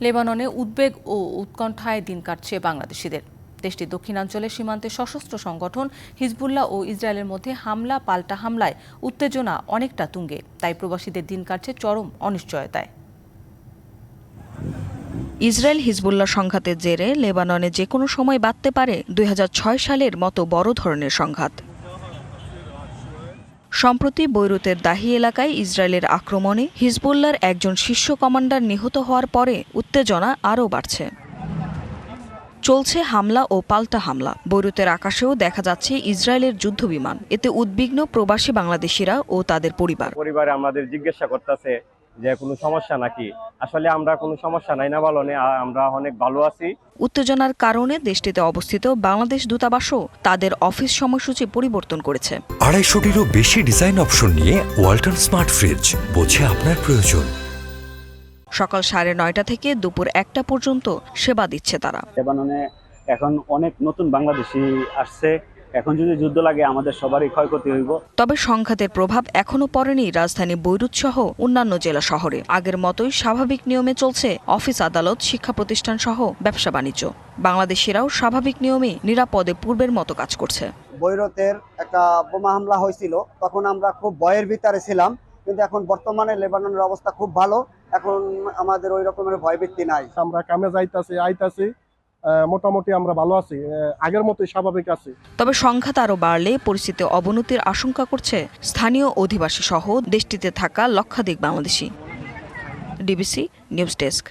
লেবাননে উদ্বেগ ও উৎকণ্ঠায় দিন কাটছে বাংলাদেশিদের। দেশটির দক্ষিণাঞ্চলে সীমান্তে সশস্ত্র সংগঠন হিজবুল্লাহ ও ইসরায়েলের মধ্যে হামলা পাল্টা হামলায় উত্তেজনা অনেকটা তুঙ্গে। তাই প্রবাসীদের দিন কাটছে চরম অনিশ্চয়তায়। ইসরায়েল হিজবুল্লাহ সংঘাতের জেরে লেবাননে যে কোনো সময় বাধতে পারে 2006 সালের মতো বড় ধরনের সংঘাত। সম্প্রতি বৈরুতের দাহি এলাকায় ইসরায়েলের আক্রমণে হিজবুল্লাহর একজন শীর্ষ কমান্ডার নিহত হওয়ার পরে উত্তেজনা আরও বাড়ছে। চলছে হামলা ও পাল্টা হামলা। বৈরুতের আকাশেও দেখা যাচ্ছে ইসরায়েলের যুদ্ধবিমান। এতে উদ্বিগ্ন প্রবাসী বাংলাদেশিরা ও তাদের পরিবারে আমাদের জিজ্ঞাসা করতেছে যে কোনো সমস্যা নাকি। আসলে আমরা কোনো সমস্যা নাই না, বলো না, আমরা অনেক ভালো আছি। উত্তেজনার কারণে দেশটিতে অবস্থিত বাংলাদেশ দূতাবাসও তাদের অফিস সময়সূচি পরিবর্তন করেছে। 250-টিরও বেশি ডিজাইন অপশন নিয়ে ওয়ালটন স্মার্ট ফ্রিজ, বোঝে আপনার প্রয়োজন। সকাল 9:30 থেকে দুপুর 1টা পর্যন্ত সেবা দিচ্ছে তারা। লেবাননে এখন অনেক নতুন বাংলাদেশি আসছে। এখন যদি যুদ্ধ লাগে আমাদের সবারই ক্ষয়ক্ষতি হইব। তবে সংঘাতের প্রভাব এখনো পড়েনি রাজধানী বৈরুত সহ অন্যান্য জেলা শহরে। আগের মতোই স্বাভাবিক নিয়মে চলছে অফিস, আদালত, শিক্ষা প্রতিষ্ঠান সহ ব্যবসা বাণিজ্য। বাংলাদেশিরাও স্বাভাবিক নিয়মে নিরাপদে পূর্বের মতো কাজ করছে। বৈরুতের একটা বোমা হামলা হয়েছিল, তখন আমরা খুব ভয়ের ভিতরে ছিলাম, কিন্তু এখন বর্তমানে লেবাননের অবস্থা খুব ভালো। এখন আমাদের ওই রকমের ভয়ভীতি নাই। আমরা কামে আইতাছি, মোটামুটি আমরা ভালো আছি, আগের মতোই স্বাভাবিক আছি। তবে সংঘাত আরও বাড়লে পরিস্থিতি অবনতির আশঙ্কা করছে স্থানীয় অধিবাসী সহ দেশটিতে থাকা লক্ষাধিক বাংলাদেশি। DBC news desk.